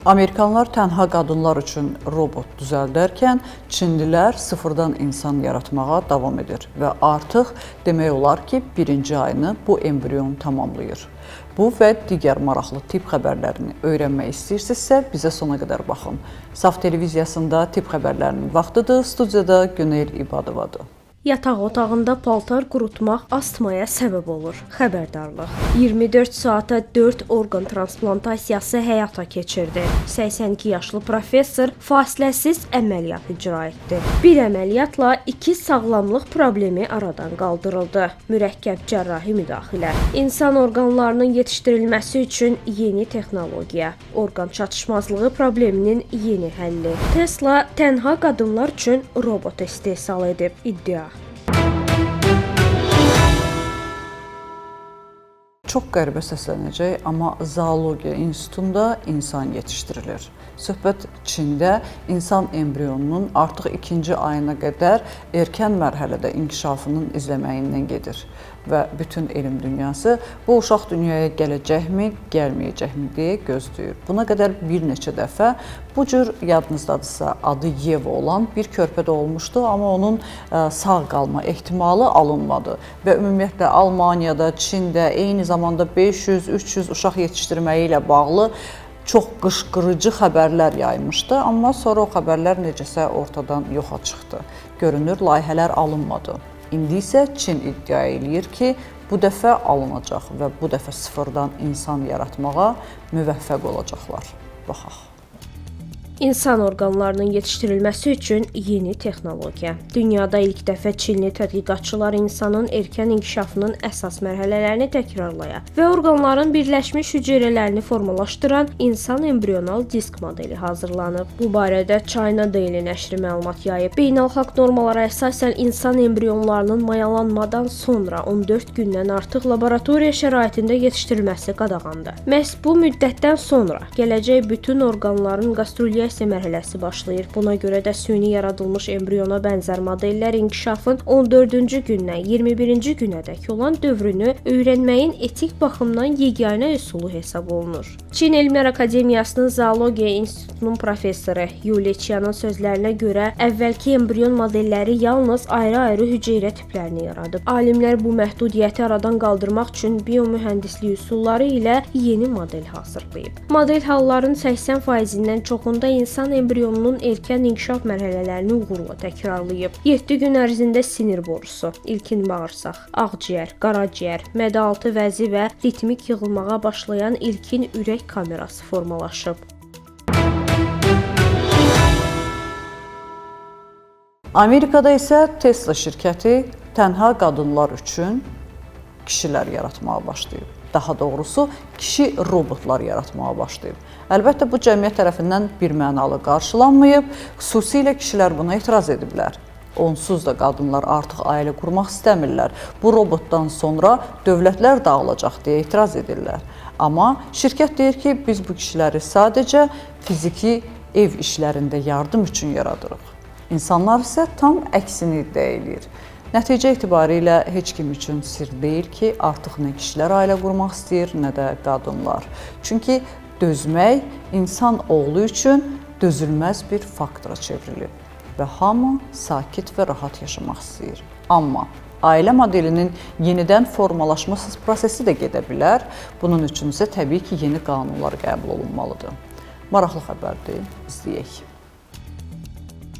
Amerikanlar tənha qadınlar üçün robot düzəldərkən, Çinlilər sıfırdan insan yaratmağa davam edir və artıq demək olar ki, birinci ayını bu embrion tamamlayır. Bu və digər maraqlı tibb xəbərlərini öyrənmək istəyirsinizsə, bizə sona qədər baxın. Saf televiziyasında tibb xəbərlərinin vaxtıdır, studiyada Günel İbadovadır. Yataq otağında paltar qurutmaq astmaya səbəb olur. Xəbərdarlıq. 24 saata 4 orqan transplantasiyası həyata keçirdi. 82 yaşlı professor fasiləsiz əməliyyat icra etdi. Bir əməliyyatla 2 sağlamlıq problemi aradan qaldırıldı. Mürəkkəb cərrahi müdaxilə. İnsan orqanlarının yetişdirilməsi üçün yeni texnologiya. Orqan çatışmazlığı probleminin yeni həlli. Tesla tənha qadınlar üçün robot istehsal edib. İddia. Çox qəribə səslənəcək, amma zoologiya institutunda insan yetişdirilir. Söhbət Çində insan embrionunun artıq 2-ci ayına qədər erkən mərhələdə inkişafının izləməyindən gedir və bütün elm dünyası bu uşaq dünyaya gələcəkmi, gəlməyəcəkmi deyə gözləyir. Buna qədər bir neçə dəfə bu cür yadınızdadırsa adı Yeva olan bir körpədə olmuşdu, amma onun sağ qalma ehtimalı alınmadı və ümumiyyətlə Almaniyada, Çində eyni zamanda 500-300 uşaq yetişdirməyi ilə bağlı çox qışqırıcı xəbərlər yaymışdı, amma sonra o xəbərlər necəsə ortadan yoxa çıxdı. Görünür, layihələr alınmadı. İndi isə Çin iddia eləyir ki, bu dəfə alınacaq və bu dəfə sıfırdan insan yaratmağa müvəffəq olacaqlar. Baxaq. İnsan orqanlarının yetişdirilməsi üçün yeni texnologiya. Dünyada ilk dəfə Çinli tədqiqatçılar insanın erkən inkişafının əsas mərhələlərini təkrarlaya və orqanların birləşmiş hüceyrələrini formalaşdıran insan embrional disk modeli hazırlanıb. Bu barədə China Daily nəşri məlumat yayıb. Beynəlxalq normalara əsasən insan embrionlarının mayalanmadan sonra 14 gündən artıq laboratoriya şəraitində yetişdirilməsi qadağandır. Məhz bu müddətdən sonra gələcək bütün orqanların qastrulya mərhələsi başlayır. Buna görə də süni yaradılmış embriona bənzər modellər inkişafın 14-cü gündən 21-ci günədək olan dövrünü öyrənməyin etik baxımdan yeganə üsulu hesab olunur. Çin Elmlər Akademiyasının Zoologiya İnstitutunun professoru Yuli Qianın sözlərinə görə əvvəlki embrion modelləri yalnız ayrı-ayrı hüceyrə tiplərini yaradıb. Alimlər bu məhdudiyyəti aradan qaldırmaq üçün biomühəndislik üsulları ilə yeni model hazırlayıb. Model halların 80%-dən çoxunda insan embrionunun erkən inkişaf mərhələlərini uğurla təkrarlayıb. 7 gün ərzində sinir borusu, ilkin bağırsaq, ağciyər, qaraciyər, mədə-altı vəzi və ritmik yığılmağa başlayan ilkin ürək kamerası formalaşıb. Amerikada isə Tesla şirkəti tənha qadınlar üçün kişilər yaratmağa başlayıb. Daha doğrusu, kişi robotlar yaratmağa başlayıb. Əlbəttə, bu cəmiyyət tərəfindən birmənalı qarşılanmayıb, xüsusilə kişilər buna etiraz ediblər. Onsuz da qadınlar artıq ailə qurmaq istəmirlər. Bu robotdan sonra dövlətlər dağılacaq deyə etiraz edirlər. Amma şirkət deyir ki, biz bu kişiləri sadəcə fiziki ev işlərində yardım üçün yaradırıq. İnsanlar isə tam əksini iddia edir. Nəticə etibarilə heç kim üçün sir deyil ki, artıq nə kişilər ailə qurmaq istəyir, nə də qadınlar. Çünki dözmək insan oğlu üçün dözülməz bir faktora çevrilib və hamı sakit və rahat yaşamaq istəyir. Amma ailə modelinin yenidən formalaşması prosesi də gedə bilər. Bunun üçün isə təbii ki, yeni qanunlar qəbul olunmalıdır. Maraqlı xəbərdir, izləyək.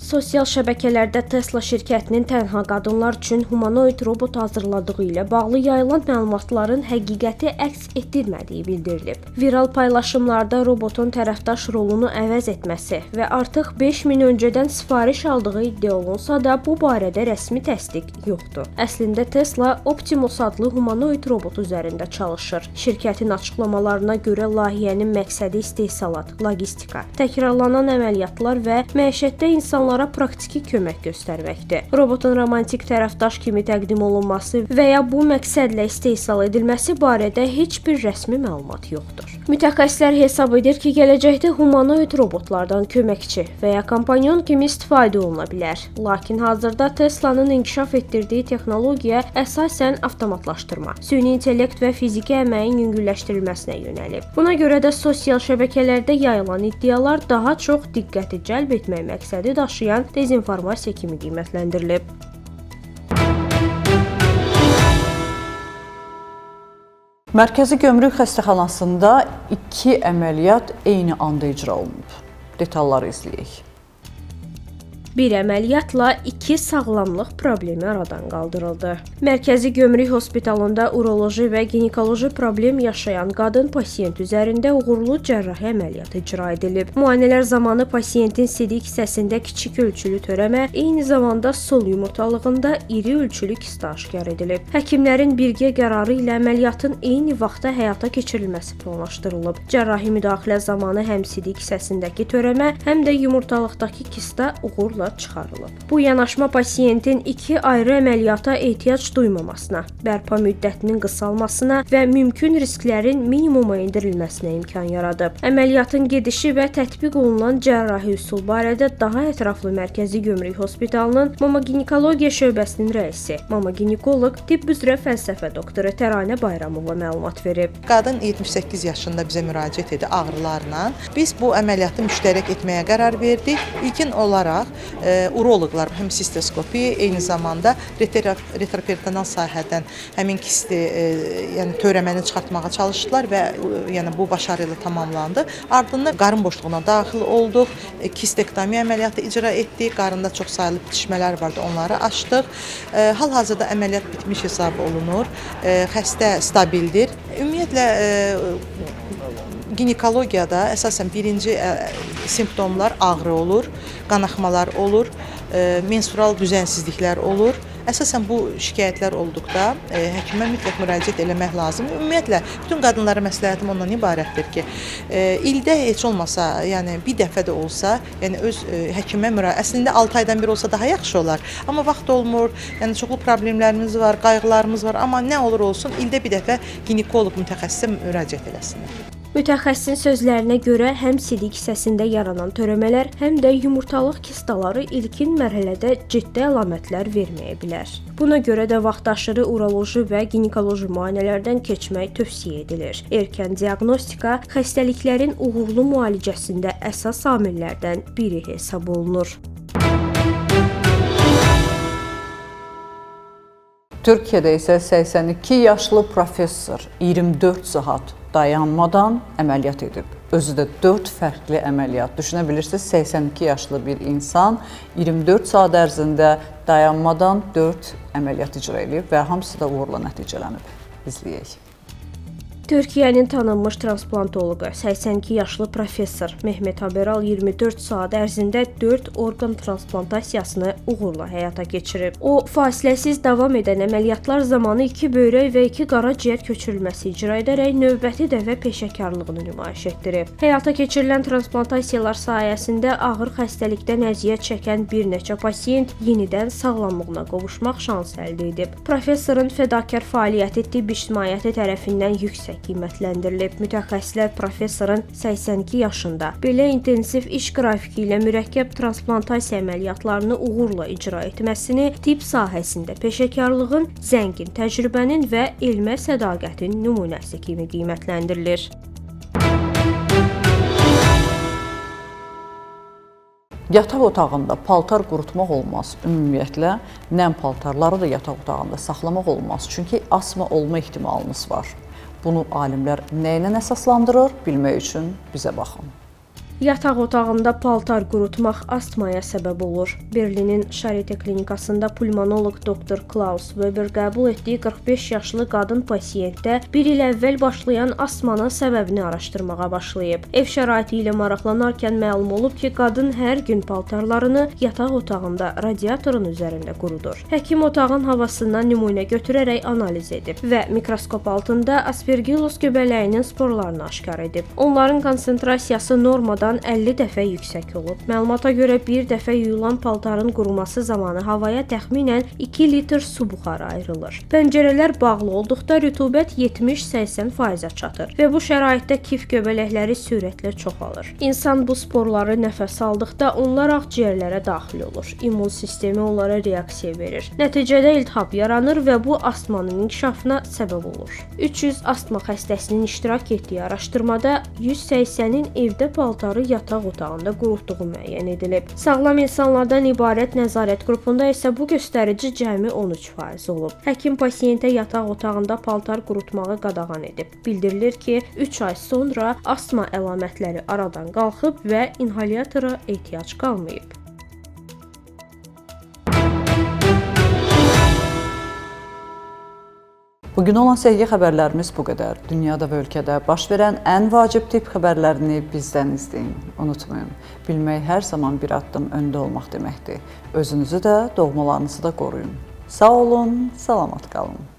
Sosial şəbəkələrdə Tesla şirkətinin tənha qadınlar üçün humanoid robot hazırladığı ilə bağlı yayılan məlumatların həqiqəti əks etdirmədiyi bildirilib. Viral paylaşımlarda robotun tərəfdaş rolunu əvəz etməsi və artıq 5000 öncədən sifariş aldığı iddia olunsa da, bu barədə rəsmi təsdiq yoxdur. Əslində Tesla Optimus adlı humanoid robot üzərində çalışır. Şirkətin açıqlamalarına görə layihənin məqsədi istehsalat, logistika, təkrarlanan əməliyyatlar və məişətdə insanların onlara praktiki kömək göstərməkdir. Robotun romantik tərəfdaş kimi təqdim olunması və ya bu məqsədlə istehsal edilməsi barədə heç bir rəsmi məlumat yoxdur. Mütəxəssislər hesab edir ki, gələcəkdə humanoid robotlardan köməkçi və ya kompanyon kimi istifadə oluna bilər. Lakin hazırda Tesla'nın inkişaf etdirdiyi texnologiya əsasən avtomatlaşdırma, süni intellekt və fiziki əməyin yüngülləşdirilməsinə yönəlib. Buna görə də sosial şəbəkələrdə yayılan iddialar daha çox diqqəti cəlb etmək məqsədi daşıyan dezinformasiya kimi qiymətləndirilib. Mərkəzi Gömrük Xəstəxanasında 2 əməliyyat eyni anda icra olunub. Detalları izləyək. Bir əməliyyatla 2 sağlamlıq problemi aradan qaldırıldı. Mərkəzi Gömrük Hospitalında uroloji və ginekoloji problem yaşayan qadın pasiyent üzərində uğurlu cərrahi əməliyyat icra edilib. Müayinələr zamanı pasiyentin sidik hissəsində kiçik ölçülü törəmə, eyni zamanda sol yumurtalığında iri ölçülü kist aşkar edilib. Həkimlərin birgə qərarı ilə əməliyyatın eyni vaxtda həyata keçirilməsi planlaşdırılıb. Cərrahi müdaxilə zamanı həm sidik hissəsindəki törəmə, həm də yumurtalıqdakı kistə uğurla çıxarılıb. Bu yanaşma pasiyentin 2 ayrı əməliyyata ehtiyac duymamasına, bərpa müddətinin qısalmasına və mümkün risklərin minimuma endirilməsinə imkan yaradıb. Əməliyyatın gedişi və tətbiq olunan cərrahi üsul barədə daha ətraflı Mərkəzi Gömrük Hospitalının mama ginekologiya şöbəsinin rəisi, mama ginekoloq, tibb üzrə fəlsəfə doktoru Təranə Bayramova məlumat verib. Qadın 78 yaşında bizə müraciət edir ağrılarla. Biz bu əməliyyatı müştərək etməyə qərar verdik. İlkin olaraq uroloqlar həm sistoskopi, eyni zamanda retroperitoneal sahədən həmin kisti, yəni törəməni çıxartmağa çalışdılar və yəni bu başarı ilə tamamlandı. Ardından qarın boşluğuna daxil olduq, kistektomiya əməliyyatı icra etdik. Qarında çox saylı bitişmələr vardı, onları açdıq. Hal-hazırda əməliyyat bitmiş hesab olunur. Xəstə stabildir. Ümumiyyətlə ginekologiyada əsasən birinci simptomlar ağrı olur, qanaxmalar olur, menstrual düzənsizliklər olur. Əsasən bu şikayətlər olduqda həkimə mütləq müraciət eləmək lazımdır. Ümumiyyətlə bütün qadınlara məsləhətim ondan ibarətdir ki, ildə heç olmasa, yəni bir dəfə də olsa, yəni öz həkimə əslində 6 aydan bir olsa daha yaxşı olar. Amma vaxt olmur, yəni çoxlu problemlərimiz var, qayğılarımız var, amma nə olur olsun, ildə bir dəfə ginekoloq mütəxəssisə müraciət eləsinlər. Mütəxəssisin sözlərinə görə həm sidik hissəsində yaranan törəmələr, həm də yumurtalıq kistaları ilkin mərhələdə ciddi əlamətlər verməyə bilər. Buna görə də vaxtaşırı uroloji və ginekoloji müayinələrdən keçmək tövsiyə edilir. Erkən diaqnostika xəstəliklərin uğurlu müalicəsində əsas amillərdən biri hesab olunur. Türkiyədə isə 82 yaşlı professor 24 saat dayanmadan əməliyyat edib. Özü də 4 fərqli əməliyyat. Düşünə bilirsiniz, 82 yaşlı bir insan 24 saat ərzində dayanmadan 4 əməliyyat icra edib və hamısı da uğurla nəticələnib. İzləyək. Türkiyənin tanınmış transplantoloqu 82 yaşlı professor Mehmet Haberal 24 saat ərzində 4 orqan transplantasiyasını uğurla həyata keçirib. O, fasiləsiz davam edən əməliyyatlar zamanı 2 böyrək və 2 qaraciyər köçürülməsi icra edərək növbəti dəfə peşəkarlığını nümayiş etdirib. Həyata keçirilən transplantasiyalar sayəsində ağır xəstəlikdən əziyyət çəkən bir neçə pasiyent yenidən sağlamlığına qovuşmaq şansı əldə edib. Professorun fədakar fəaliyyəti tibb ictimaiyyəti tərəfindən yüksək qiymətləndirilib. Mütəxəssislər professorun 82 yaşında belə intensiv iş qrafiki ilə mürəkkəb transplantasiya əməliyyatlarını uğurla icra etməsini tibb sahəsində peşəkarlığın, zəngin təcrübənin və elmə sədaqətin nümunəsi kimi qiymətləndirilir. Yataq otağında paltar qurutmaq olmaz. Ümumiyyətlə, nəm paltarları da yataq otağında saxlamaq olmaz. Çünki asma olma ehtimalınız var. Bunu alimlər nə ilə əsaslandırır, bilmək üçün bizə baxın. Yataq otağında paltar qurutmaq astmaya səbəb olur. Berlinin Charité klinikasında pulmonoloq doktor Klaus Weber qəbul etdiyi 45 yaşlı qadın pasiyentdə 1 il əvvəl başlayan astmanın səbəbini araşdırmağa başlayıb. Ev şəraiti ilə maraqlanarkən məlum olub ki, qadın hər gün paltarlarını yataq otağında radiatorun üzərində qurudur. Həkim otağın havasından nümunə götürərək analiz edib və mikroskop altında Aspergillus göbələyinin sporlarını aşkar edib. Onların konsentrasiyası normadan paltardan 50 dəfə yüksək olub. Məlumata görə bir dəfə yuyulan paltarın quruması zamanı havaya təxminən 2 litr su buxarı ayrılır. Pəncərələr bağlı olduqda rütubət 70-80%-ə çatır və bu şəraitdə kif göbələkləri sürətlə çoxalır. İnsan bu sporları nəfəs aldıqda onlar ağciyərlərə daxil olur. İmmun sistemi onlara reaksiya verir. Nəticədə iltihab yaranır və bu astmanın inkişafına səbəb olur. 300 astma xəstəsinin iştirak etdiyi araşdırmada 180-in evdə paltarı yataq otağında qurutduğu müəyyən edilib. Sağlam insanlardan ibarət nəzarət qrupunda isə bu göstərici cəmi 13% olub. Həkim pasiyentə yataq otağında paltar qurutmağı qadağan edib. Bildirilir ki, 3 ay sonra astma əlamətləri aradan qalxıb və inhalyatora ehtiyac qalmayıb. Bugün olan səhiyyə xəbərlərimiz bu qədər. Dünyada və ölkədə baş verən ən vacib tip xəbərlərini bizdən izləyin. Unutmayın, bilmək hər zaman bir addım öndə olmaq deməkdir. Özünüzü də, doğmalarınızı da qoruyun. Sağ olun, salamat qalın.